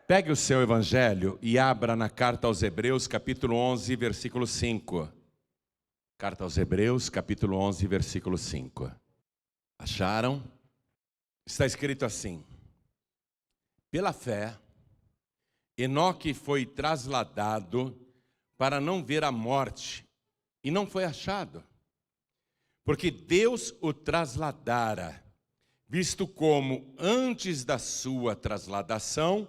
Pegue o seu evangelho e abra na carta aos Hebreus, capítulo 11, versículo 5. Carta aos Hebreus, capítulo 11, versículo 5. Acharam? Está escrito assim: pela fé, Enoque foi trasladado para não ver a morte, e não foi achado, porque Deus o trasladara, visto como antes da sua trasladação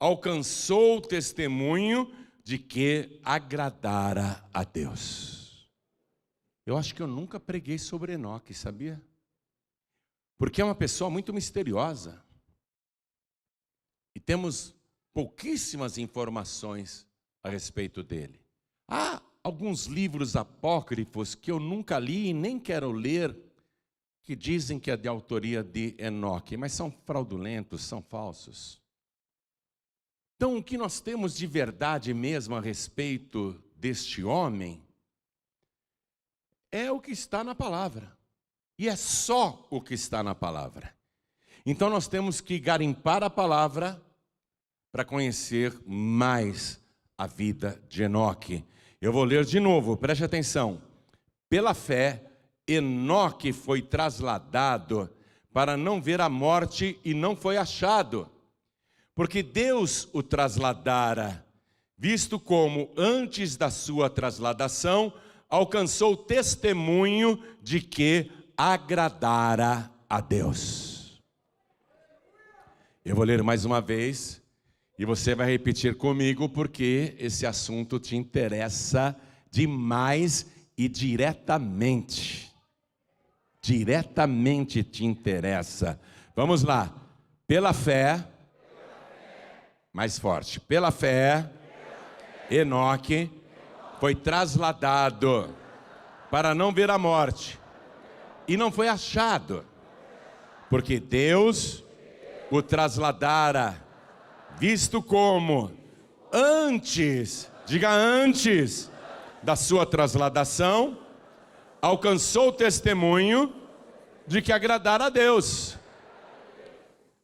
alcançou o testemunho de que agradara a Deus. Eu acho que eu nunca preguei sobre Enoque, sabia? Porque é uma pessoa muito misteriosa. E temos pouquíssimas informações a respeito dele. Há alguns livros apócrifos que eu nunca li e nem quero ler, que dizem que é de autoria de Enoque, mas são fraudulentos, são falsos. Então, o que nós temos de verdade mesmo a respeito deste homem é o que está na palavra. E é só o que está na palavra. Então, nós temos que garimpar a palavra para conhecer mais a vida de Enoque. Eu vou ler de novo, preste atenção. Pela fé, Enoque foi trasladado para não ver a morte e não foi achado, porque Deus o trasladara, visto como antes da sua trasladação alcançou testemunho de que agradara a Deus. Eu vou ler mais uma vez e você vai repetir comigo, porque esse assunto te interessa demais e diretamente. Diretamente te interessa. Vamos lá. Pela fé, mais forte. Pela fé, Enoque foi trasladado para não ver a morte e não foi achado, porque Deus o trasladara, visto como antes, diga antes, da sua trasladação, alcançou o testemunho de que agradara a Deus.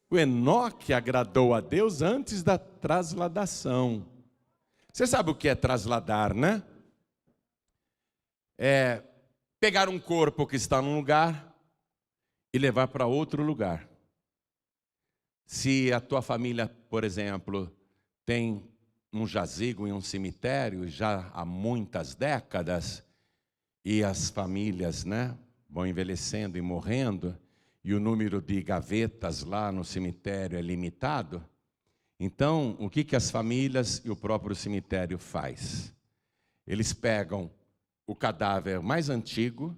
O Enoque agradou a Deus antes da trasladação. Você sabe o que é trasladar, né? É pegar um corpo que está num lugar e levar para outro lugar. Se a tua família, por exemplo, tem um jazigo em um cemitério já há muitas décadas, e as famílias, né, vão envelhecendo e morrendo, e o número de gavetas lá no cemitério é limitado, então o que as famílias e o próprio cemitério faz? Eles pegam o cadáver mais antigo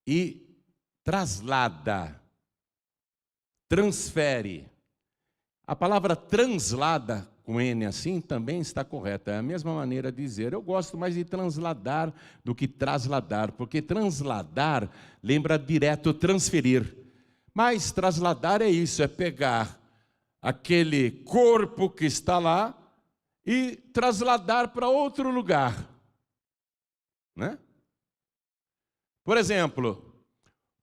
e transfere. A palavra translada, com N assim, também está correta. É a mesma maneira de dizer. Eu gosto mais de transladar do que trasladar, porque transladar lembra direto transferir. Mas trasladar é isso, é pegar aquele corpo que está lá e trasladar para outro lugar. Né? Por exemplo,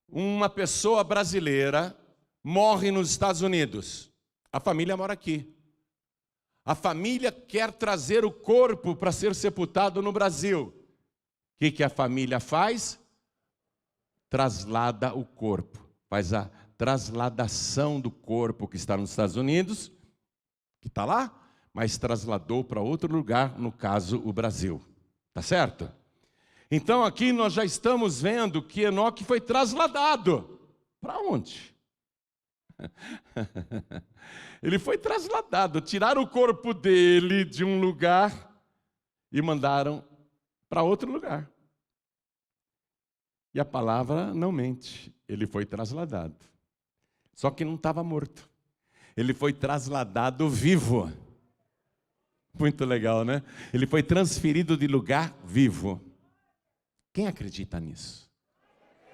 uma pessoa brasileira morre nos Estados Unidos. A família mora aqui. A família quer trazer o corpo para ser sepultado no Brasil. O que a família faz? Traslada o corpo. Faz a trasladação do corpo que está nos Estados Unidos, que está lá, mas trasladou para outro lugar, no caso, o Brasil. Tá certo? Então aqui nós já estamos vendo que Enoque foi trasladado. Para onde? Ele foi trasladado, tiraram o corpo dele de um lugar e mandaram para outro lugar. E a palavra não mente, ele foi trasladado. Só que não estava morto. Ele foi trasladado vivo. Muito legal, né? Ele foi transferido de lugar vivo. Quem acredita nisso?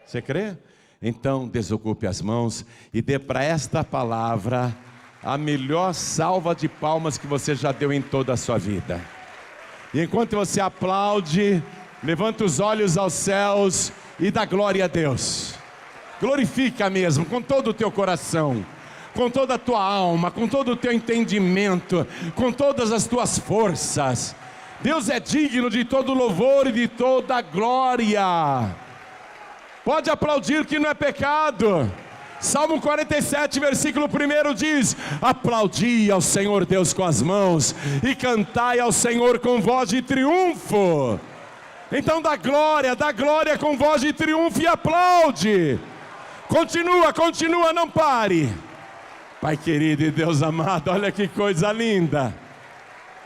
Você crê? Então desocupe as mãos e dê para esta palavra a melhor salva de palmas que você já deu em toda a sua vida. E enquanto você aplaude, levanta os olhos aos céus e dá glória a Deus. Glorifica mesmo, com todo o teu coração. com toda a tua alma, com todo o teu entendimento, com todas as tuas forças. Deus é digno de todo louvor e de toda glória. Pode aplaudir que não é pecado. Salmo 47, versículo 1 diz: aplaudi ao Senhor Deus com as mãos e cantai ao Senhor com voz de triunfo. Então dá glória com voz de triunfo e aplaude. Continua, não pare. Pai querido e Deus amado, olha que coisa linda.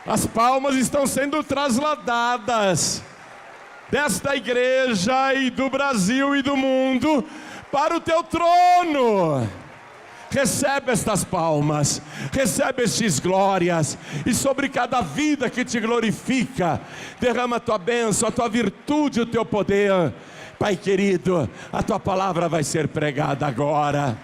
As palmas estão sendo trasladadas desta igreja e do Brasil e do mundo para o teu trono. Recebe estas palmas, recebe estes glórias, e sobre cada vida que te glorifica, derrama a tua bênção, a tua virtude, o teu poder. Pai querido, a tua palavra vai ser pregada agora.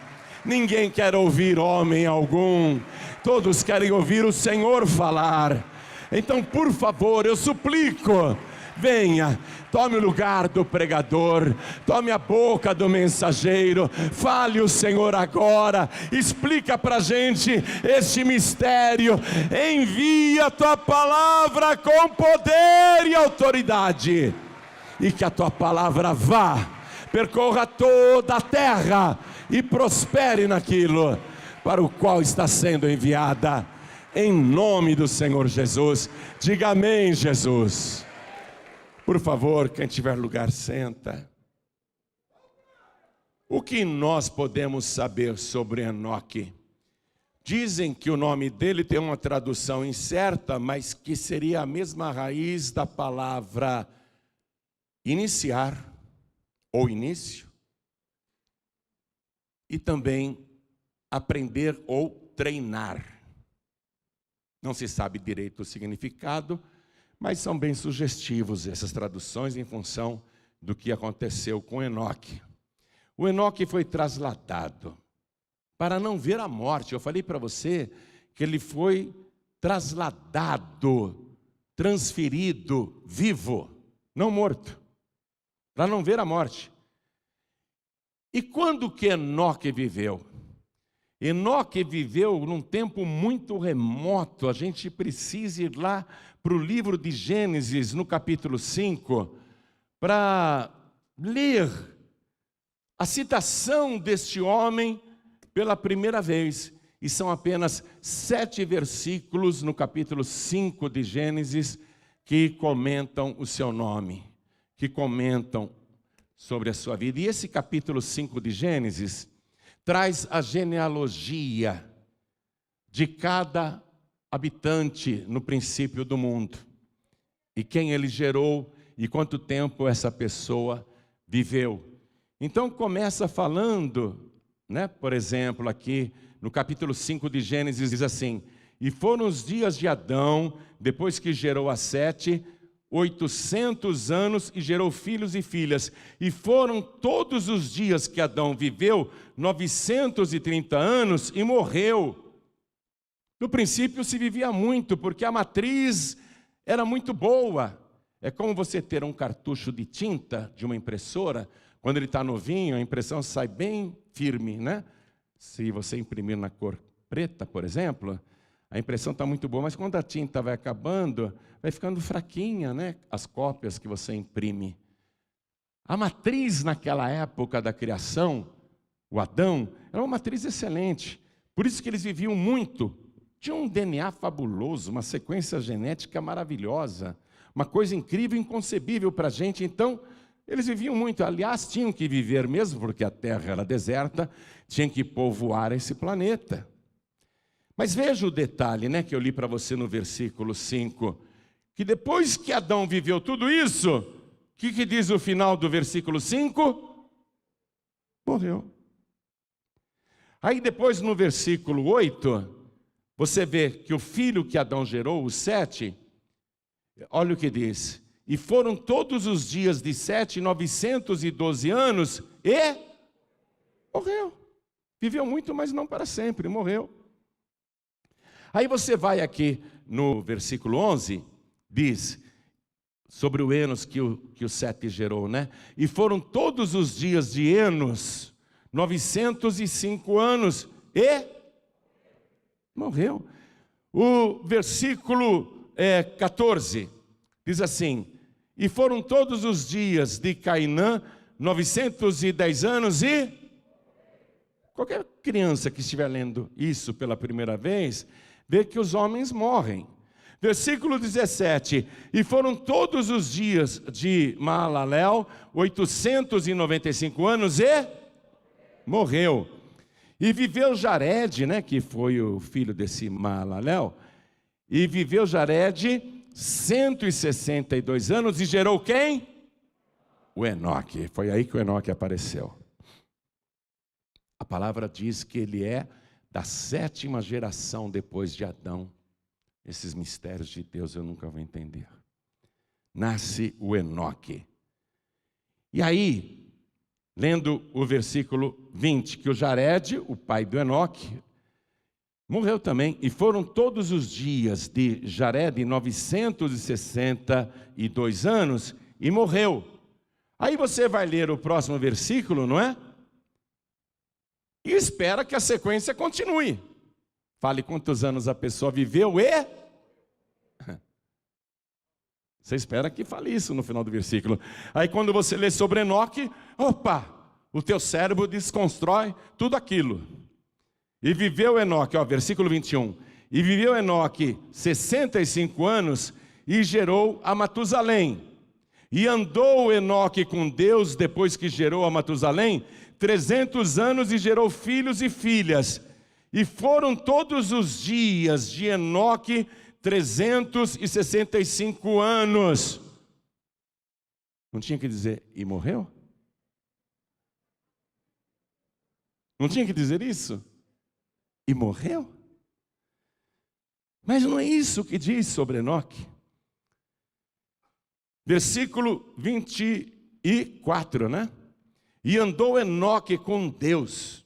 Ninguém quer ouvir homem algum, todos querem ouvir o Senhor falar. Então, por favor, eu suplico, venha, tome o lugar do pregador, tome a boca do mensageiro, fale o Senhor agora, explica para a gente este mistério, envia a tua palavra com poder e autoridade, e que a tua palavra vá, percorra toda a terra e prospere naquilo para o qual está sendo enviada, em nome do Senhor Jesus. Diga amém, Jesus. Por favor, quem tiver lugar, senta. O que nós podemos saber sobre Enoque? Dizem que o nome dele tem uma tradução incerta, mas que seria a mesma raiz da palavra iniciar, ou início, e também aprender ou treinar. Não se sabe direito o significado, mas são bem sugestivos essas traduções em função do que aconteceu com Enoque. O Enoque foi trasladado para não ver a morte. Eu falei para você que ele foi trasladado, transferido, vivo, não morto, para não ver a morte. E quando que Enoque viveu? Enoque viveu num tempo muito remoto. A gente precisa ir lá para o livro de Gênesis, no capítulo 5, para ler a citação deste homem pela primeira vez. E são apenas 7 versículos no capítulo 5 de Gênesis que comentam o seu nome, que comentam sobre a sua vida. E esse capítulo 5 de Gênesis traz a genealogia de cada habitante no princípio do mundo, e quem ele gerou e quanto tempo essa pessoa viveu. Então começa falando, por exemplo, aqui no capítulo 5 de Gênesis diz assim: e foram os dias de Adão, depois que gerou a Sete, 800 anos, e gerou filhos e filhas. E foram todos os dias que Adão viveu 930 anos e morreu. No princípio se vivia muito, porque a matriz era muito boa. É como você ter um cartucho de tinta de uma impressora. Quando ele está novinho, a impressão sai bem firme, Se você imprimir na cor preta, por exemplo, a impressão está muito boa, mas quando a tinta vai acabando, vai ficando fraquinha, as cópias que você imprime. A matriz naquela época da criação, o Adão, era uma matriz excelente. Por isso que eles viviam muito. Tinham um DNA fabuloso, uma sequência genética maravilhosa, uma coisa incrível, inconcebível para a gente. Então, eles viviam muito. Aliás, tinham que viver mesmo, porque a terra era deserta, tinham que povoar esse planeta. Mas veja o detalhe, que eu li para você no versículo 5, que depois que Adão viveu tudo isso, o que diz o final do versículo 5? Morreu. Aí depois no versículo 8, você vê que o filho que Adão gerou, o Sete, olha o que diz: e foram todos os dias de Sete 912 anos e morreu. Viveu muito, mas não para sempre, morreu. Aí você vai aqui no versículo 11, diz sobre o Enos que o Sete gerou, E foram todos os dias de Enos 905 anos e Morreu. O versículo 14 diz assim: e foram todos os dias de Cainã 910 anos e... Qualquer criança que estiver lendo isso pela primeira vez, vê que os homens morrem. Versículo 17: e foram todos os dias de Maalalel 895 anos e... morreu. E viveu Jared, né, que foi o filho desse Maalalel, e viveu Jared 162 anos e gerou quem? O Enoque. Foi aí que o Enoque apareceu. A palavra diz que ele é da 7ª geração depois de Adão. Esses mistérios de Deus eu nunca vou entender. Nasce o Enoque. E aí, lendo o versículo 20, que o Jared, o pai do Enoque, morreu também. E foram todos os dias de Jared 962 anos e morreu. Aí você vai ler o próximo versículo, não é? E espera que a sequência continue. Fale quantos anos a pessoa viveu e... Você espera que fale isso no final do versículo. Aí quando você lê sobre Enoque, opa, o teu cérebro desconstrói tudo aquilo. E viveu Enoque, versículo 21. E viveu Enoque 65 anos e gerou a Matusalém. E andou Enoque com Deus depois que gerou a Matusalém 300 anos e gerou filhos e filhas. E foram todos os dias de Enoque 365 anos. Não tinha que dizer, e morreu? Não tinha que dizer isso? E morreu? Mas não é isso que diz sobre Enoque. Versículo 24, né? E andou Enoque com Deus,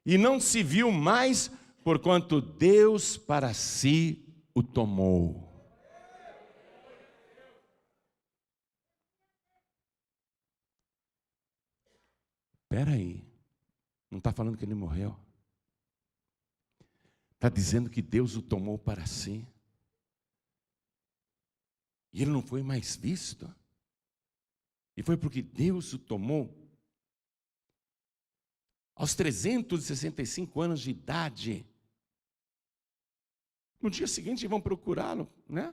e não se viu mais, porquanto Deus para si o tomou. Espera aí, não está falando que ele morreu. Está dizendo que Deus o tomou para si. E ele não foi mais visto. E foi porque Deus o tomou. Aos 365 anos de idade, no dia seguinte vão procurá-lo, né?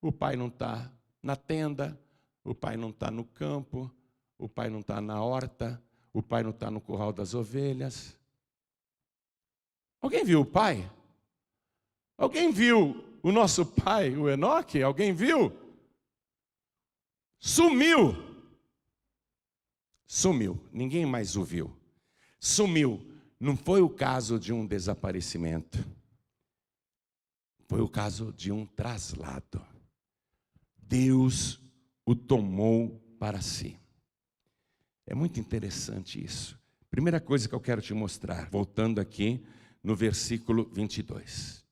O pai não está na tenda, o pai não está no campo, o pai não está na horta, o pai não está no curral das ovelhas. Alguém viu o pai? Alguém viu o nosso pai, o Enoque? Alguém viu? Sumiu. Sumiu, ninguém mais o viu. Sumiu. Não foi o caso de um desaparecimento. Foi o caso de um traslado. Deus o tomou para si. É muito interessante isso. Primeira coisa que eu quero te mostrar, voltando aqui no versículo 22.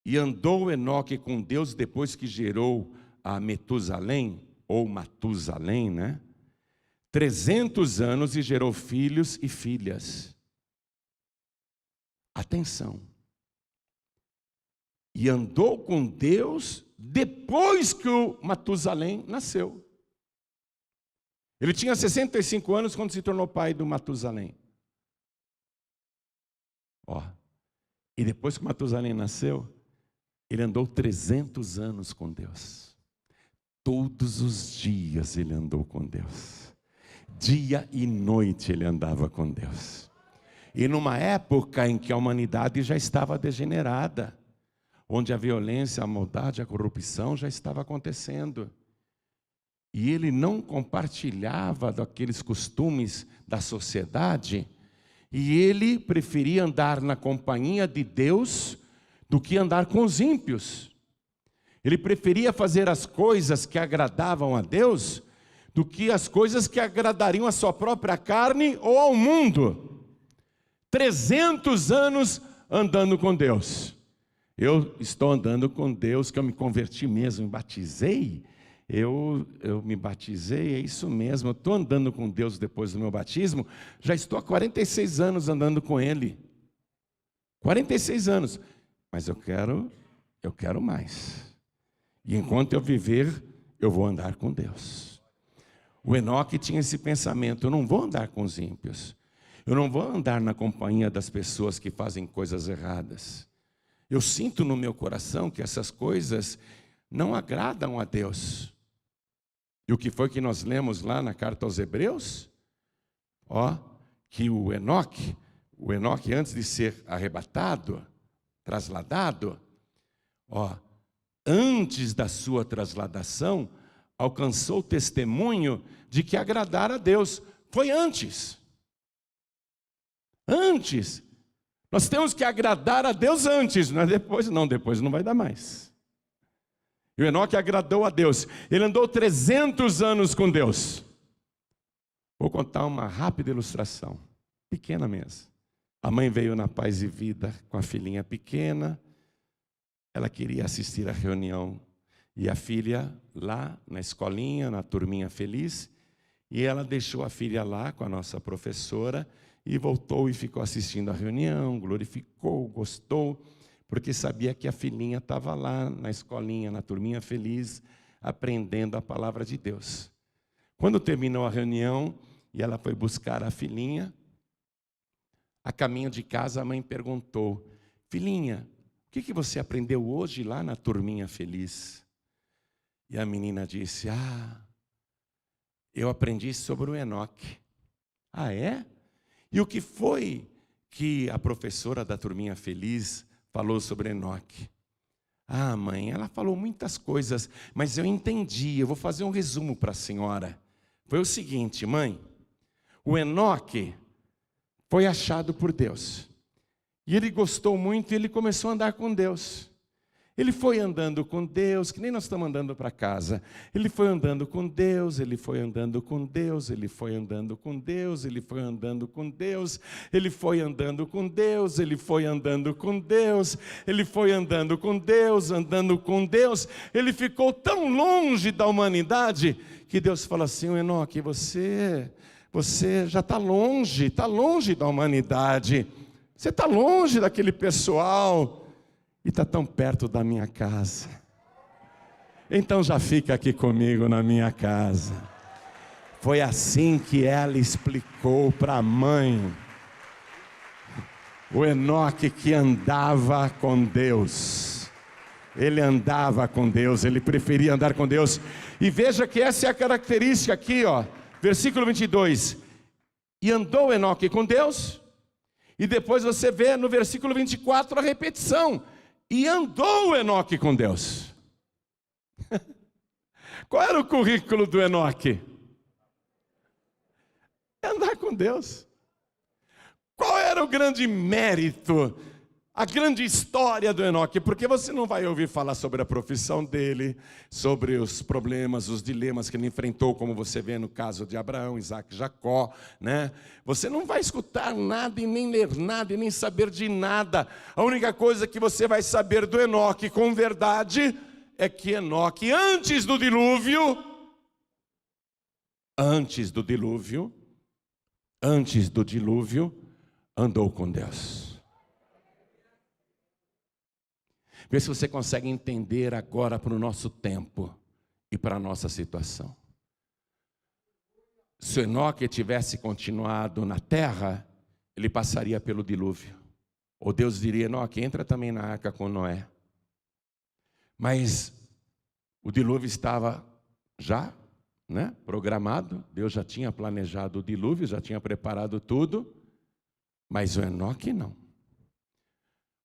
E andou Enoque com Deus depois que gerou a Metusalém, ou Matusalém, né? 300 anos e gerou filhos e filhas. Atenção. E andou com Deus depois que o Matusalém nasceu. Ele tinha 65 anos quando se tornou pai do Matusalém. E depois que Matusalém nasceu, ele andou 300 anos com Deus. Todos os dias ele andou com Deus. Dia e noite ele andava com Deus. E numa época em que a humanidade já estava degenerada, onde a violência, a maldade, a corrupção já estava acontecendo. E ele não compartilhava daqueles costumes da sociedade, e ele preferia andar na companhia de Deus do que andar com os ímpios. Ele preferia fazer as coisas que agradavam a Deus do que as coisas que agradariam a sua própria carne ou ao mundo. 300 anos andando com Deus. Eu estou andando com Deus, que eu me converti mesmo, me batizei. eu me batizei, é isso mesmo, eu estou andando com Deus depois do meu batismo, já estou há 46 anos andando com Ele. 46 anos, mas eu quero mais. E enquanto eu viver, eu vou andar com Deus. O Enoque tinha esse pensamento: eu não vou andar com os ímpios, eu não vou andar na companhia das pessoas que fazem coisas erradas. Eu sinto no meu coração que essas coisas não agradam a Deus. E o que foi que nós lemos lá na carta aos Hebreus? Que o Enoque antes de ser arrebatado, trasladado, antes da sua trasladação, alcançou o testemunho de que agradara a Deus. Foi antes. Antes. Nós temos que agradar a Deus antes, não é depois. Não, depois não vai dar mais. E o Enoque agradou a Deus. Ele andou 300 anos com Deus. Vou contar uma rápida ilustração, pequena mesmo. A mãe veio na Paz e Vida com a filhinha pequena. Ela queria assistir à reunião. E a filha lá na escolinha, na turminha feliz. E ela deixou a filha lá com a nossa professora e voltou e ficou assistindo à reunião, glorificou, gostou, porque sabia que a filhinha estava lá na escolinha, na turminha feliz, aprendendo a palavra de Deus. Quando terminou a reunião e ela foi buscar a filhinha, a caminho de casa a mãe perguntou: filhinha, o que você aprendeu hoje lá na turminha feliz? E a menina disse: eu aprendi sobre o Enoque. É? E o que foi que a professora da turminha feliz falou sobre Enoque? Mãe, ela falou muitas coisas, mas eu entendi, eu vou fazer um resumo para a senhora. Foi o seguinte, mãe, o Enoque foi achado por Deus. E ele gostou muito e ele começou a andar com Deus. Ele foi andando com Deus, que nem nós estamos andando para casa. Ele foi andando com Deus, ele foi andando com Deus, ele foi andando com Deus, ele foi andando com Deus, ele foi andando com Deus, ele foi andando com Deus, ele foi andando com Deus, andando com Deus. Ele ficou tão longe da humanidade que Deus falou assim: Enoque, você já está longe da humanidade. Você está longe daquele pessoal. E está tão perto da minha casa. Então já fica aqui comigo na minha casa. Foi assim que ela explicou para a mãe. O Enoque que andava com Deus. Ele andava com Deus, ele preferia andar com Deus. E veja que essa é a característica aqui, versículo 22. E andou Enoque com Deus. E depois você vê no versículo 24 a repetição. E andou Enoque com Deus. Qual era o currículo do Enoque? Andar com Deus. Qual era o grande mérito, a grande história do Enoque? Porque você não vai ouvir falar sobre a profissão dele, sobre os problemas, os dilemas que ele enfrentou, como você vê no caso de Abraão, Isaac e Jacó, né? Você não vai escutar nada e nem ler nada e nem saber de nada. A única coisa que você vai saber do Enoque com verdade é que Enoque, antes do dilúvio, andou com Deus. Vê se você consegue entender agora para o nosso tempo e para a nossa situação. Se Enoque tivesse continuado na terra, ele passaria pelo dilúvio. Ou Deus diria: Enoque, entra também na arca com Noé. Mas o dilúvio estava já, programado. Deus já tinha planejado o dilúvio, já tinha preparado tudo. Mas o Enoque não.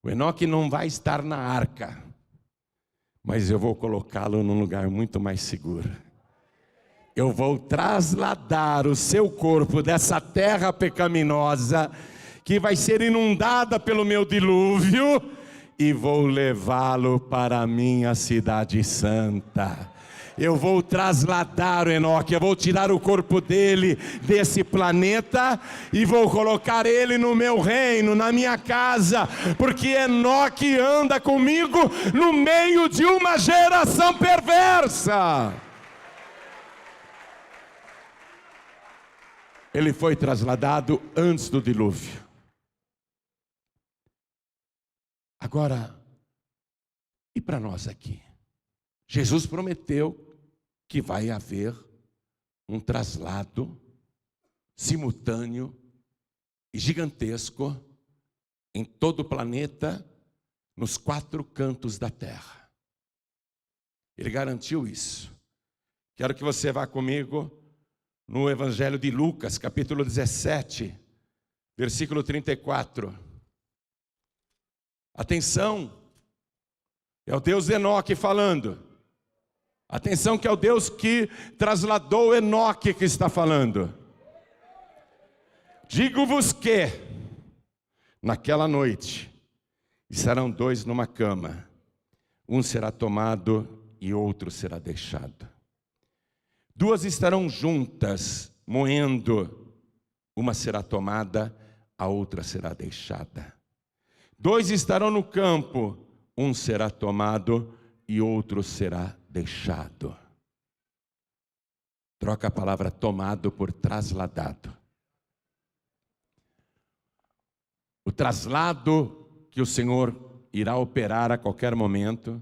O Enoque não vai estar na arca, mas eu vou colocá-lo num lugar muito mais seguro. Eu vou trasladar o seu corpo dessa terra pecaminosa, que vai ser inundada pelo meu dilúvio, e vou levá-lo para a minha cidade santa. Eu vou trasladar o Enoque, eu vou tirar o corpo dele desse planeta e vou colocar ele no meu reino, na minha casa, porque Enoque anda comigo no meio de uma geração perversa. Ele foi trasladado antes do dilúvio. Agora, e para nós aqui? Jesus prometeu que vai haver um traslado simultâneo e gigantesco em todo o planeta, nos 4 cantos da terra. Ele garantiu isso. Quero que você vá comigo no Evangelho de Lucas, capítulo 17, versículo 34. Atenção, é o Deus Enoque falando. Atenção que é o Deus que trasladou Enoque que está falando. Digo-vos que, naquela noite, estarão 2 numa cama, um será tomado e outro será deixado. 2 estarão juntas, moendo, uma será tomada, a outra será deixada. 2 estarão no campo, um será tomado e outro será deixado. Troca a palavra tomado por trasladado. O traslado que o Senhor irá operar a qualquer momento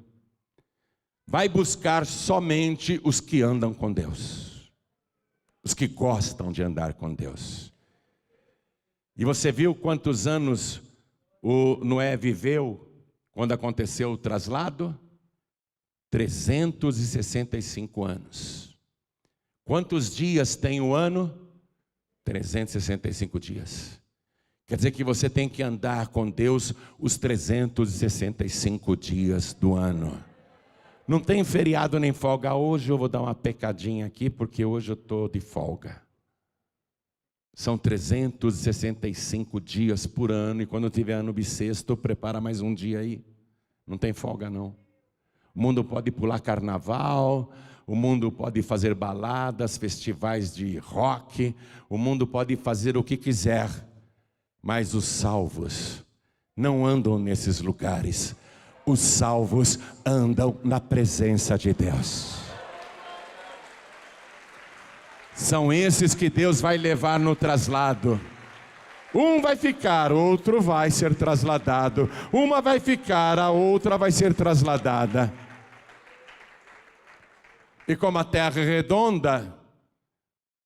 vai buscar somente os que andam com Deus, os que gostam de andar com Deus. E você viu quantos anos o Noé viveu quando aconteceu o traslado? 365 anos. Quantos dias tem o ano? 365 dias. Quer dizer que você tem que andar com Deus os 365 dias do ano. Não tem feriado nem folga. Hoje eu vou dar uma pecadinha aqui, porque hoje eu estou de folga. São 365 dias por ano, e quando tiver ano bissexto, prepara mais um dia aí. Não tem folga não. O mundo pode pular carnaval, o mundo pode fazer baladas, festivais de rock, o mundo pode fazer o que quiser, mas os salvos não andam nesses lugares. Os salvos andam na presença de Deus. São esses que Deus vai levar no traslado. Um vai ficar, outro vai ser trasladado. Uma vai ficar, a outra vai ser trasladada. E como a terra é redonda,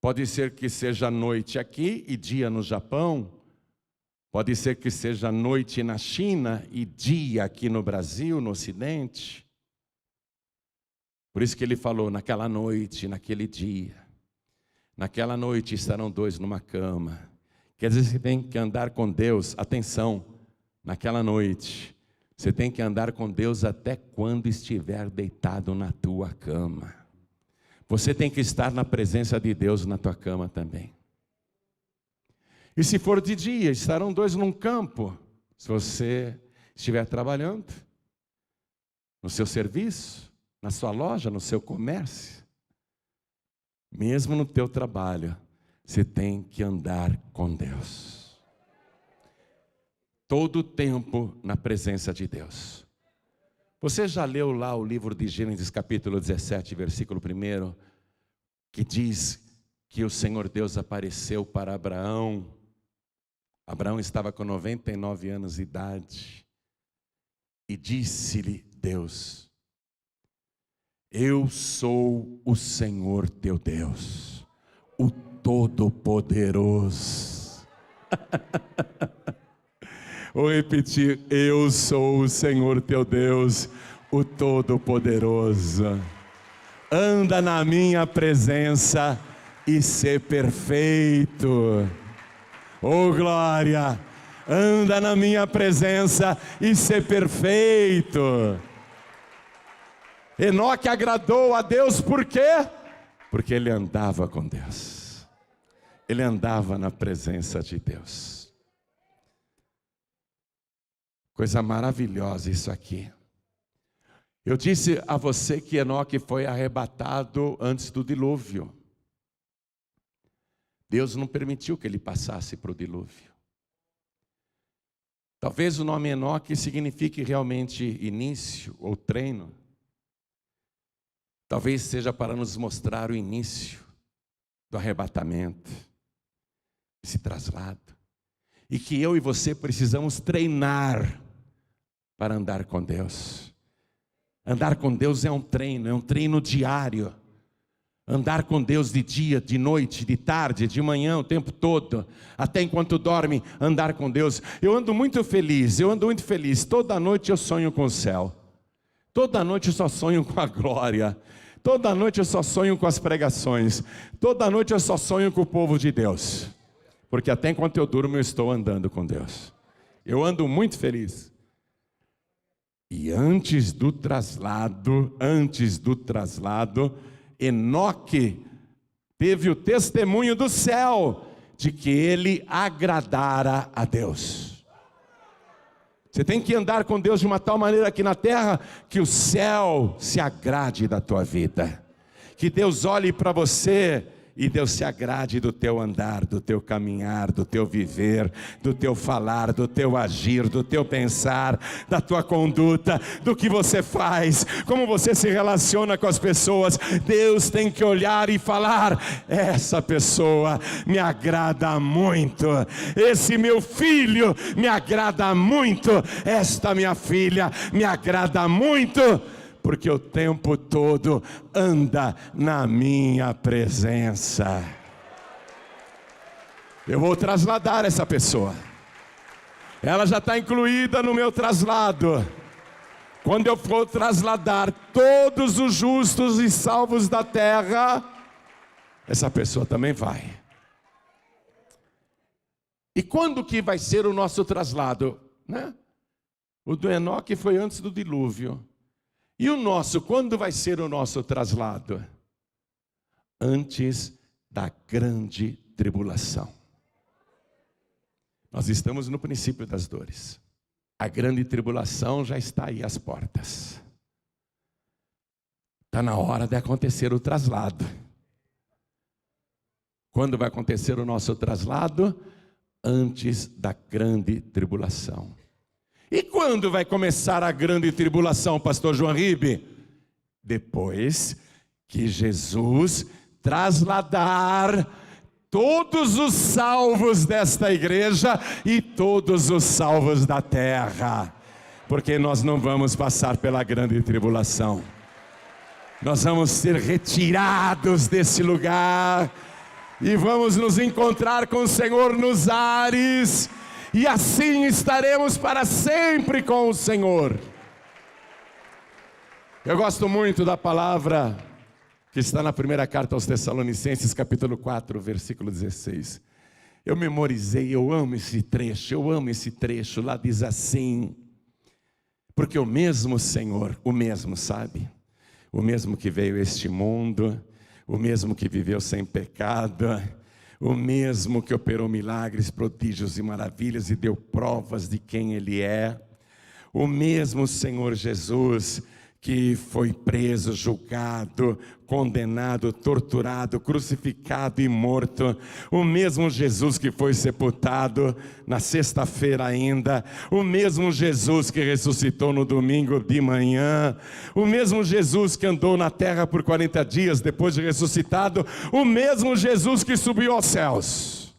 pode ser que seja noite aqui e dia no Japão. Pode ser que seja noite na China e dia aqui no Brasil, no Ocidente. Por isso que ele falou, naquela noite, naquele dia. Naquela noite estarão 2 numa cama. Quer dizer, você tem que andar com Deus, atenção, naquela noite. Você tem que andar com Deus até quando estiver deitado na tua cama. Você tem que estar na presença de Deus na tua cama também. E se for de dia, estarão 2 num campo. Se você estiver trabalhando, no seu serviço, na sua loja, no seu comércio, mesmo no teu trabalho, você tem que andar com Deus. Todo o tempo na presença de Deus. Você já leu lá o livro de Gênesis capítulo 17, versículo 1, que diz que o Senhor Deus apareceu para Abraão. Abraão estava com 99 anos de idade. E disse-lhe Deus: eu sou o Senhor teu Deus, o Todo-Poderoso. Vou repetir: eu sou o Senhor teu Deus, o Todo-Poderoso. Anda na minha presença e ser perfeito. Oh glória! Anda na minha presença e ser perfeito. Enoque agradou a Deus por quê? Porque ele andava com Deus. Ele andava na presença de Deus. Coisa maravilhosa isso aqui. Eu disse a você que Enoque foi arrebatado antes do dilúvio. Deus não permitiu que ele passasse para o dilúvio. Talvez o nome Enoque signifique realmente início ou treino. Talvez seja para nos mostrar o início do arrebatamento. esse traslado. E que eu e você precisamos treinar para andar com Deus. Andar com Deus é um treino diário. Andar com Deus de dia, de noite, de tarde, de manhã, o tempo todo, até enquanto dorme, andar com Deus. Eu ando muito feliz. Toda noite eu sonho com o céu. Toda noite eu só sonho com a glória. Toda noite eu só sonho com as pregações. Toda noite eu só sonho com o povo de Deus. Porque até enquanto eu durmo eu estou andando com Deus. Eu ando muito feliz. E antes do traslado, Enoque teve o testemunho do céu de que ele agradara a Deus. Você tem que andar com Deus de uma tal maneira aqui na terra que o céu se agrade da tua vida. Que Deus olhe para você e Deus se agrade do teu andar, do teu caminhar, do teu viver, do teu falar, do teu agir, do teu pensar, da tua conduta, do que você faz, como você se relaciona com as pessoas. Deus tem que olhar e falar: essa pessoa me agrada muito, esse meu filho me agrada muito, esta minha filha me agrada muito, porque o tempo todo anda na minha presença. Eu vou trasladar essa pessoa. Ela já está incluída no meu traslado. Quando eu for trasladar todos os justos e salvos da terra, essa pessoa também vai. E quando que vai ser o nosso traslado, né? O do Enoque foi antes do dilúvio. E o nosso, quando vai ser o nosso traslado? Antes da grande tribulação. Nós estamos no princípio das dores. A grande tribulação já está aí às portas. Está na hora de acontecer o traslado. Quando vai acontecer o nosso traslado? Antes da grande tribulação. E quando vai começar a grande tribulação, pastor João Ribe? Depois que Jesus trasladar todos os salvos desta igreja e todos os salvos da terra. Porque nós não vamos passar pela grande tribulação. Nós vamos ser retirados desse lugar e vamos nos encontrar com o Senhor nos ares. E assim estaremos para sempre com o Senhor. Eu gosto muito da palavra que está na primeira carta aos Tessalonicenses, capítulo 4, versículo 16. Eu memorizei, eu amo esse trecho. Lá diz assim: porque o mesmo Senhor, o mesmo, sabe? O mesmo que veio a este mundo, o mesmo que viveu sem pecado, o mesmo que operou milagres, prodígios e maravilhas e deu provas de quem Ele é. O mesmo Senhor Jesus que foi preso, julgado, condenado, torturado, crucificado e morto. O mesmo Jesus que foi sepultado na sexta-feira ainda. O mesmo Jesus que ressuscitou no domingo de manhã. O mesmo Jesus que andou na terra por 40 dias depois de ressuscitado. O mesmo Jesus que subiu aos céus.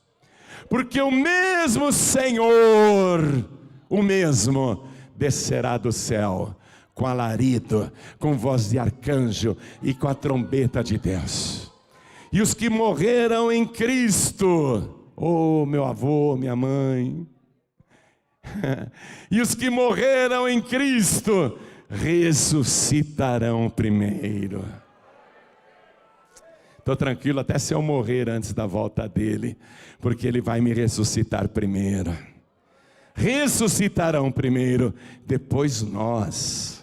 Porque o mesmo Senhor, o mesmo, descerá do céu com alarido, com voz de arcanjo e com a trombeta de Deus. E os que morreram em Cristo, oh meu avô, minha mãe, e os que morreram em Cristo ressuscitarão primeiro. Estou tranquilo até se eu morrer antes da volta dele, porque ele vai me ressuscitar primeiro. Ressuscitarão primeiro, depois nós,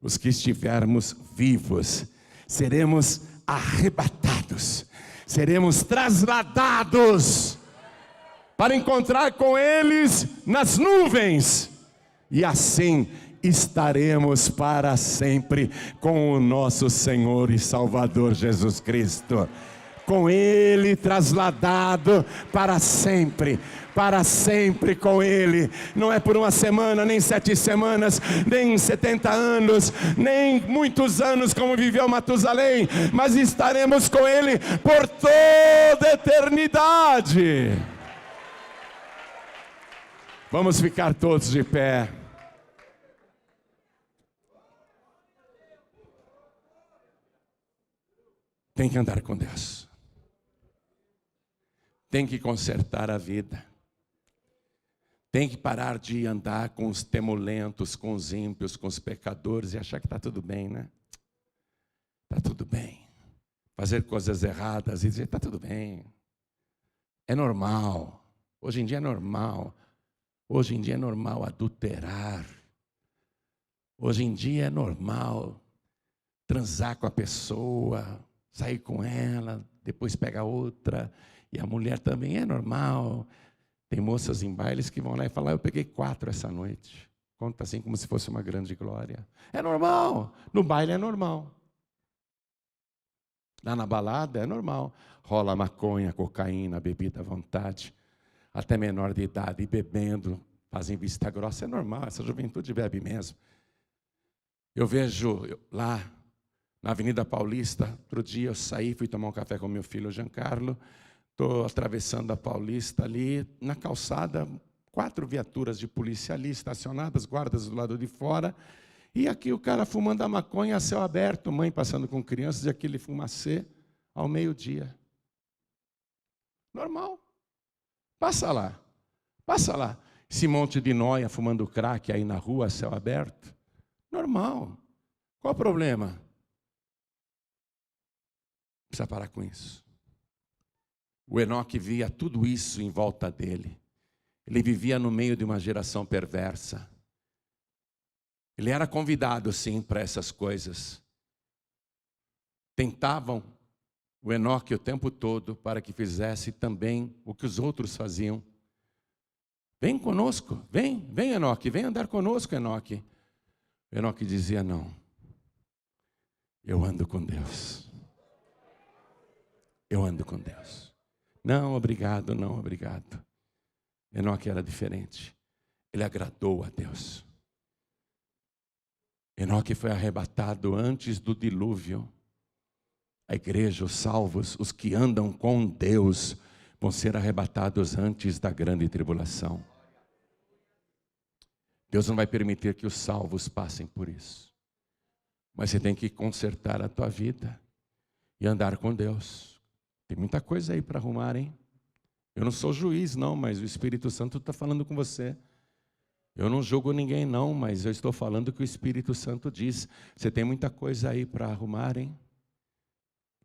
os que estivermos vivos, seremos arrebatados, seremos trasladados para encontrar com eles nas nuvens, e assim estaremos para sempre com o nosso Senhor e Salvador Jesus Cristo. Com Ele trasladado para sempre com Ele. Não é por uma semana, nem 7 semanas, nem 70 anos, nem muitos anos como viveu Matusalém, mas estaremos com Ele por toda a eternidade. Vamos ficar todos de pé. Tem que andar com Deus. Tem que consertar a vida. Tem que parar de andar com os temulentos, com os ímpios, com os pecadores e achar que está tudo bem, né? Está tudo bem. Fazer coisas erradas e dizer, está tudo bem. É normal. Hoje em dia é normal. Hoje em dia é normal adulterar. Hoje em dia é normal transar com a pessoa, sair com ela, depois pega outra. E a mulher também é normal. Tem moças em bailes que vão lá e falam, eu peguei 4 essa noite. Conta assim como se fosse uma grande glória. É normal. No baile é normal. Lá na balada é normal. Rola maconha, cocaína, bebida à vontade. Até menor de idade, bebendo, fazem vista grossa. É normal, essa juventude bebe mesmo. Eu vejo lá na Avenida Paulista, outro dia eu saí, fui tomar um café com meu filho Giancarlo. Estou atravessando a Paulista ali, na calçada, 4 viaturas de polícia ali, estacionadas, guardas do lado de fora. E aqui o cara fumando a maconha a céu aberto, mãe passando com crianças e aquele fumacê ao meio-dia. Normal. Passa lá. Passa lá. Esse monte de nóia fumando crack aí na rua a céu aberto. Normal. Qual o problema? Precisa parar com isso. O Enoque via tudo isso em volta dele. Ele vivia no meio de uma geração perversa. Ele era convidado, sim, para essas coisas. Tentavam o Enoque o tempo todo para que fizesse também o que os outros faziam. Vem conosco, vem Enoque, vem andar conosco, Enoque. O Enoque dizia, não, eu ando com Deus. Eu ando com Deus. Não, obrigado, não, obrigado. Enoque era diferente. Ele agradou a Deus. Enoque foi arrebatado antes do dilúvio. A igreja, os salvos, os que andam com Deus, vão ser arrebatados antes da grande tribulação. Deus não vai permitir que os salvos passem por isso. Mas você tem que consertar a tua vida e andar com Deus. Tem muita coisa aí para arrumar, hein? Eu não sou juiz, não, mas o Espírito Santo está falando com você. Eu não julgo ninguém, não, mas eu estou falando o que o Espírito Santo diz. Você tem muita coisa aí para arrumar, hein?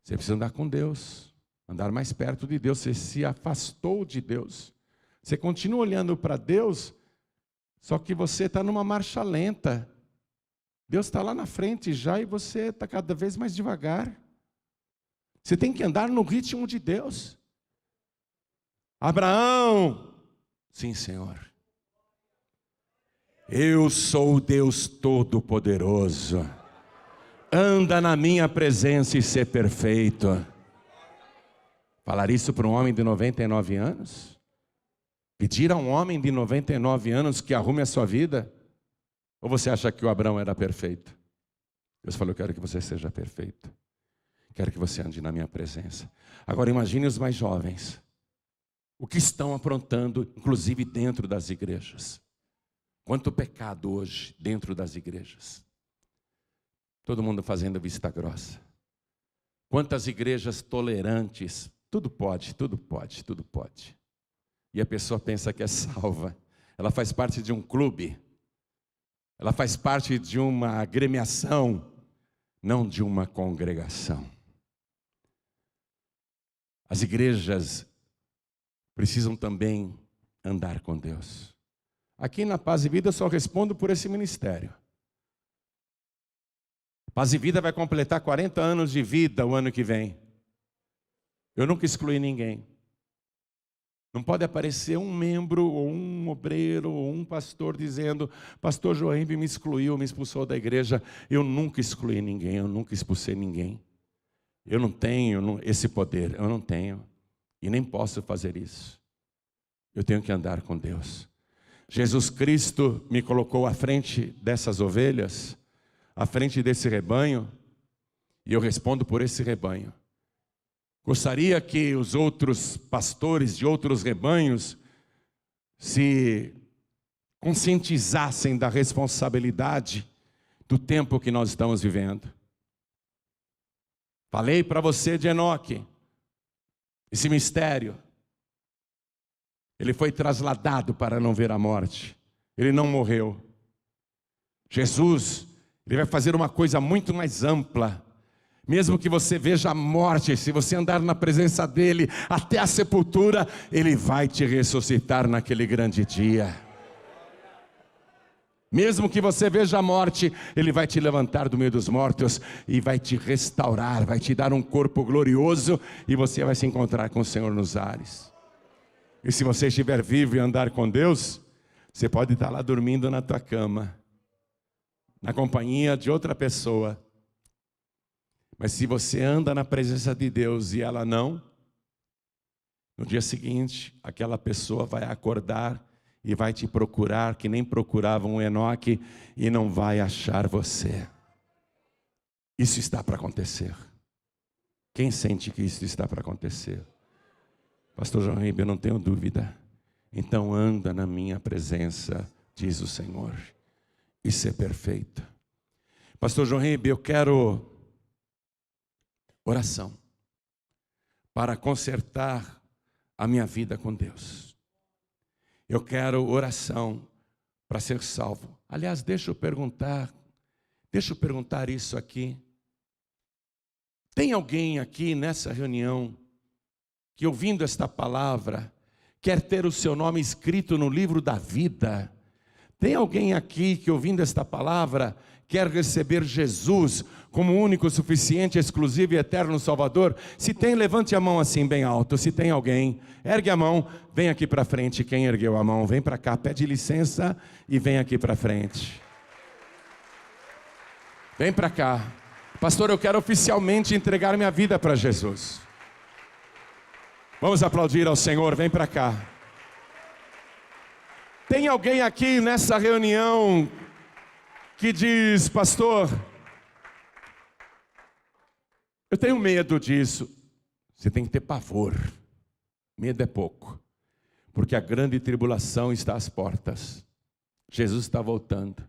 Você precisa andar com Deus, andar mais perto de Deus. Você se afastou de Deus. Você continua olhando para Deus, só que você está numa marcha lenta. Deus está lá na frente já e você está cada vez mais devagar. Você tem que andar no ritmo de Deus. Abraão, sim, Senhor. Eu sou o Deus Todo-Poderoso. Anda na minha presença e ser perfeito. Falar isso para um homem de 99 anos? Pedir a um homem de 99 anos que arrume a sua vida? Ou você acha que o Abraão era perfeito? Deus falou, eu quero que você seja perfeito. Quero que você ande na minha presença. Agora imagine os mais jovens. O que estão aprontando, inclusive dentro das igrejas. Quanto pecado hoje dentro das igrejas. Todo mundo fazendo vista grossa. Quantas igrejas tolerantes. Tudo pode, tudo pode, tudo pode. E a pessoa pensa que é salva. Ela faz parte de um clube. Ela faz parte de uma agremiação, não de uma congregação. As igrejas precisam também andar com Deus. Aqui na Paz e Vida eu só respondo por esse ministério. Paz e Vida vai completar 40 anos de vida o ano que vem. Eu nunca excluí ninguém. Não pode aparecer um membro, ou um obreiro, ou um pastor dizendo, pastor Joembe me excluiu, me expulsou da igreja. Eu nunca excluí ninguém, eu nunca expulsei ninguém. Eu não tenho esse poder, eu não tenho. E nem posso fazer isso. Eu tenho que andar com Deus. Jesus Cristo me colocou à frente dessas ovelhas, à frente desse rebanho, e eu respondo por esse rebanho. Gostaria que os outros pastores de outros rebanhos se conscientizassem da responsabilidade do tempo que nós estamos vivendo. Falei para você de Enoque, esse mistério. Ele foi trasladado para não ver a morte. Ele não morreu. Jesus, ele vai fazer uma coisa muito mais ampla. Mesmo que você veja a morte, se você andar na presença dele até a sepultura, ele vai te ressuscitar naquele grande dia. Mesmo que você veja a morte, ele vai te levantar do meio dos mortos e vai te restaurar, vai te dar um corpo glorioso e você vai se encontrar com o Senhor nos ares. E se você estiver vivo e andar com Deus, você pode estar lá dormindo na tua cama, na companhia de outra pessoa. Mas se você anda na presença de Deus e ela não, no dia seguinte, aquela pessoa vai acordar e vai te procurar, que nem procuravam Enoque, e não vai achar você. Isso está para acontecer. Quem sente que isso está para acontecer? Pastor João Ribeiro, eu não tenho dúvida. Então anda na minha presença, diz o Senhor, e ser perfeito. Pastor João Ribeiro, eu quero oração para consertar a minha vida com Deus. Eu quero oração para ser salvo. Aliás, deixa eu perguntar isso aqui. Tem alguém aqui nessa reunião que, ouvindo esta palavra, quer ter o seu nome escrito no livro da vida? Tem alguém aqui que, ouvindo esta palavra, quer receber Jesus como único, suficiente, exclusivo e eterno Salvador? Se tem, levante a mão assim bem alto. Se tem alguém, ergue a mão, vem aqui para frente. Quem ergueu a mão, vem para cá, pede licença e vem aqui para frente. Vem para cá. Pastor, eu quero oficialmente entregar minha vida para Jesus. Vamos aplaudir ao Senhor, vem para cá. Tem alguém aqui nessa reunião que diz: pastor, eu tenho medo disso. Você tem que ter pavor. Medo é pouco, porque a grande tribulação está às portas. Jesus está voltando.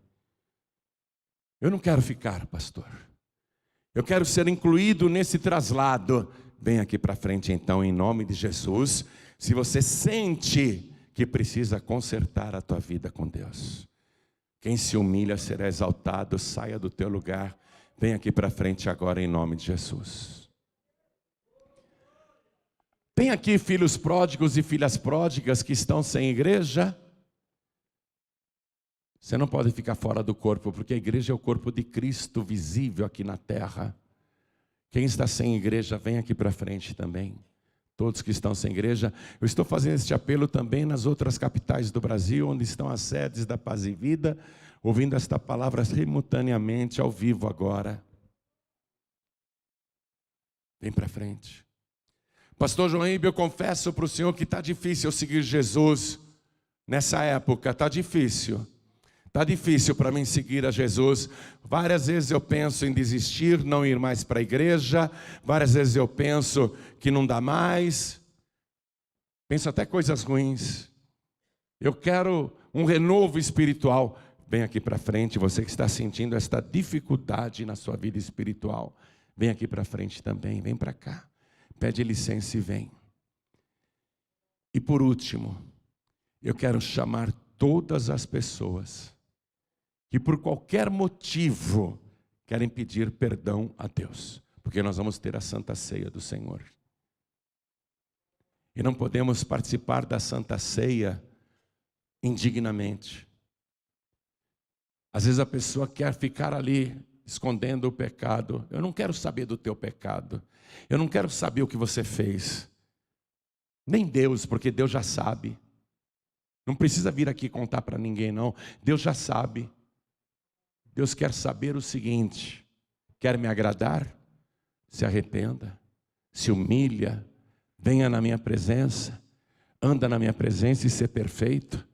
Eu não quero ficar, pastor. Eu quero ser incluído nesse traslado. Vem aqui para frente então, em nome de Jesus. Se você sente que precisa consertar a tua vida com Deus. Quem se humilha será exaltado. Saia do teu lugar. Vem aqui para frente agora em nome de Jesus. Tem aqui filhos pródigos e filhas pródigas que estão sem igreja? Você não pode ficar fora do corpo, porque a igreja é o corpo de Cristo visível aqui na terra. Quem está sem igreja, vem aqui para frente também. Todos que estão sem igreja. Eu estou fazendo este apelo também nas outras capitais do Brasil, onde estão as sedes da Paz e Vida, ouvindo esta palavra simultaneamente, ao vivo agora. Vem para frente. Pastor João Ribeiro, eu confesso para o senhor que está difícil eu seguir Jesus nessa época, está difícil. Está difícil para mim seguir a Jesus. Várias vezes eu penso em desistir, não ir mais para a igreja. Várias vezes eu penso que não dá mais. Penso até coisas ruins. Eu quero um renovo espiritual. Vem aqui para frente, você que está sentindo esta dificuldade na sua vida espiritual. Vem aqui para frente também, vem para cá. Pede licença e vem. E por último, eu quero chamar todas as pessoas que por qualquer motivo querem pedir perdão a Deus, porque nós vamos ter a Santa Ceia do Senhor. E não podemos participar da Santa Ceia indignamente. Às vezes a pessoa quer ficar ali escondendo o pecado. Eu não quero saber do teu pecado. Eu não quero saber o que você fez. Nem Deus, porque Deus já sabe. Não precisa vir aqui contar para ninguém não. Deus já sabe. Deus quer saber o seguinte: quer me agradar? Se arrependa, se humilha, venha na minha presença, anda na minha presença e ser perfeito.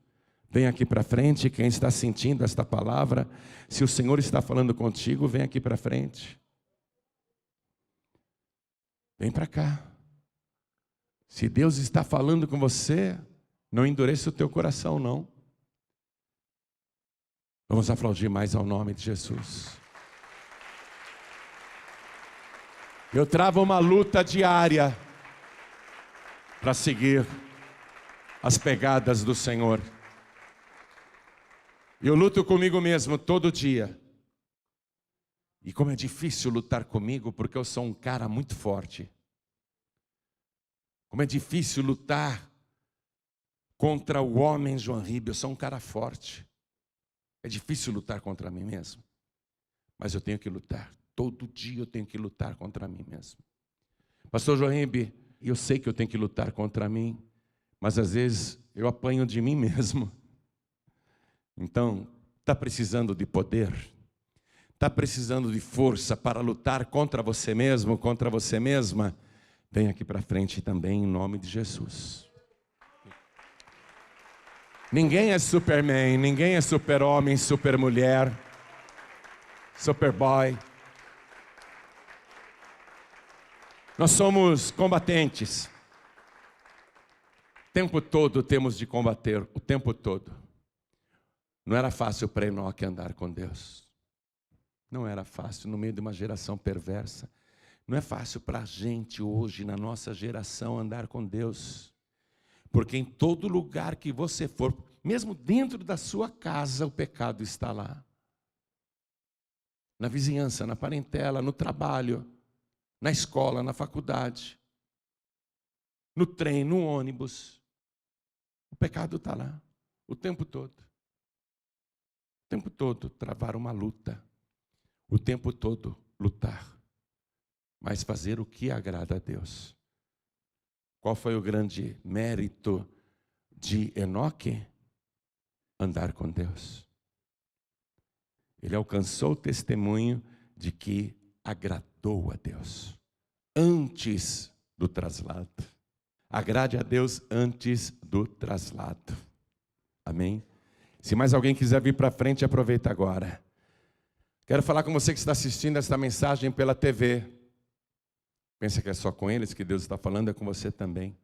Vem aqui para frente, quem está sentindo esta palavra, se o Senhor está falando contigo, vem aqui para frente. Vem para cá. Se Deus está falando com você, não endureça o teu coração não. Vamos aplaudir mais ao nome de Jesus. Eu travo uma luta diária para seguir as pegadas do Senhor. Eu luto comigo mesmo todo dia. E como é difícil lutar comigo, porque eu sou um cara muito forte. Como é difícil lutar contra o homem João Ribe, eu sou um cara forte. É difícil lutar contra mim mesmo. Mas eu tenho que lutar. Todo dia eu tenho que lutar contra mim mesmo. Pastor João Ribe, eu sei que eu tenho que lutar contra mim, mas às vezes eu apanho de mim mesmo. Então, está precisando de poder? Está precisando de força para lutar contra você mesmo, contra você mesma? Vem aqui para frente também, em nome de Jesus. Ninguém é Superman, ninguém é super-homem, super-mulher, super-boy. Nós somos combatentes. O tempo todo temos de combater, o tempo todo. Não era fácil para Enoque andar com Deus. Não era fácil no meio de uma geração perversa. Não é fácil para a gente hoje, na nossa geração, andar com Deus. Porque em todo lugar que você for, mesmo dentro da sua casa, o pecado está lá. Na vizinhança, na parentela, no trabalho, na escola, na faculdade, no trem, no ônibus. O pecado está lá, o tempo todo. O tempo todo travar uma luta. O tempo todo lutar. Mas fazer o que agrada a Deus. Qual foi o grande mérito de Enoque? Andar com Deus. Ele alcançou o testemunho de que agradou a Deus. Antes do traslado. Agrade a Deus antes do traslado. Amém? Se mais alguém quiser vir para frente, aproveita agora. Quero falar com você que está assistindo esta mensagem pela TV. Pensa que é só com eles que Deus está falando, é com você também.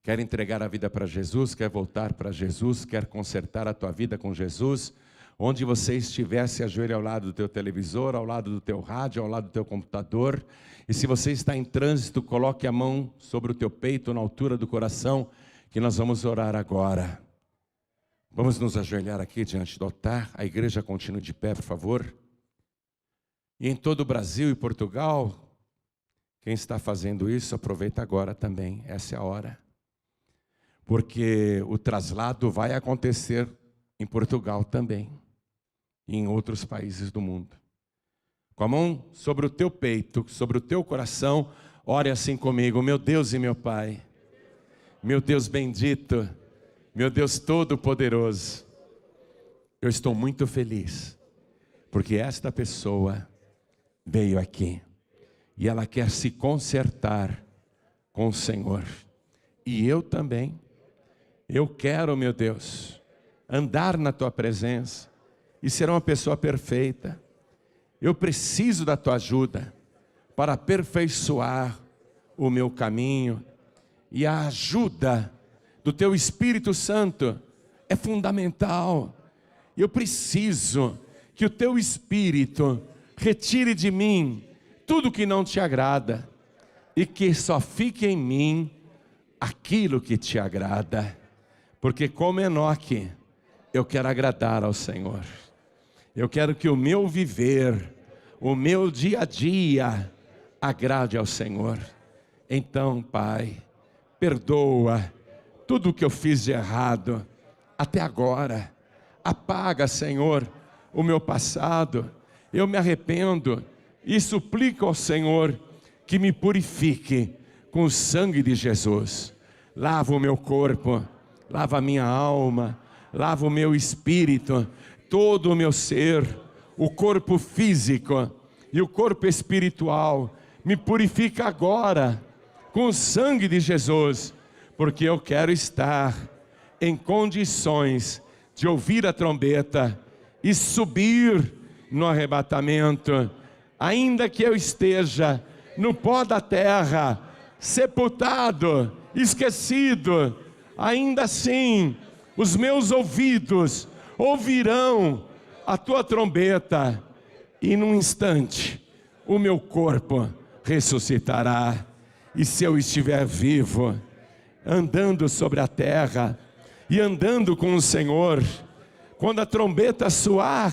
Quer entregar a vida para Jesus, quer voltar para Jesus, quer consertar a tua vida com Jesus, onde você estiver, se ajoelhe ao lado do teu televisor, ao lado do teu rádio, ao lado do teu computador. E se você está em trânsito, coloque a mão sobre o teu peito, na altura do coração, que nós vamos orar agora. Vamos nos ajoelhar aqui diante do altar. A igreja continue de pé, por favor. E em todo o Brasil e Portugal, quem está fazendo isso, aproveita agora também. Essa é a hora. Porque o traslado vai acontecer em Portugal também. E em outros países do mundo. Com a mão sobre o teu peito, sobre o teu coração, ore assim comigo. Meu Deus e meu Pai, meu Deus bendito, meu Deus todo-poderoso, eu estou muito feliz, porque esta pessoa veio aqui, e ela quer se consertar com o Senhor, e eu também, eu quero, meu Deus, andar na tua presença, e ser uma pessoa perfeita. Eu preciso da tua ajuda, para aperfeiçoar o meu caminho, e a ajuda do teu Espírito Santo é fundamental. Eu preciso que o teu Espírito retire de mim tudo que não te agrada, e que só fique em mim aquilo que te agrada, porque como Enoque, eu quero agradar ao Senhor. Eu quero que o meu viver, o meu dia a dia, agrade ao Senhor. Então, Pai, perdoa tudo o que eu fiz de errado até agora. Apaga, Senhor, o meu passado. Eu me arrependo e suplico ao Senhor que me purifique com o sangue de Jesus. Lava o meu corpo, lava a minha alma, lava o meu espírito, todo o meu ser, o corpo físico e o corpo espiritual. Me purifica agora com o sangue de Jesus, porque eu quero estar em condições de ouvir a trombeta e subir no arrebatamento, ainda que eu esteja no pó da terra, sepultado, esquecido, ainda assim os meus ouvidos ouvirão a tua trombeta, e num instante o meu corpo ressuscitará. E se eu estiver vivo, andando sobre a terra e andando com o Senhor, quando a trombeta soar,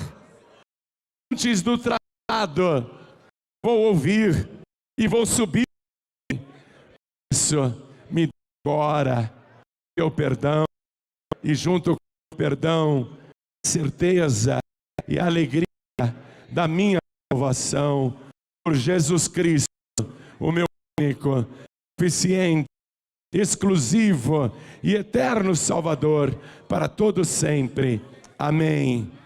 antes do trabalho, vou ouvir e vou subir. Isso me dá agora teu perdão, e junto com o perdão, a certeza e a alegria da minha salvação por Jesus Cristo, o meu único, suficiente, exclusivo e eterno Salvador para todo sempre. Amém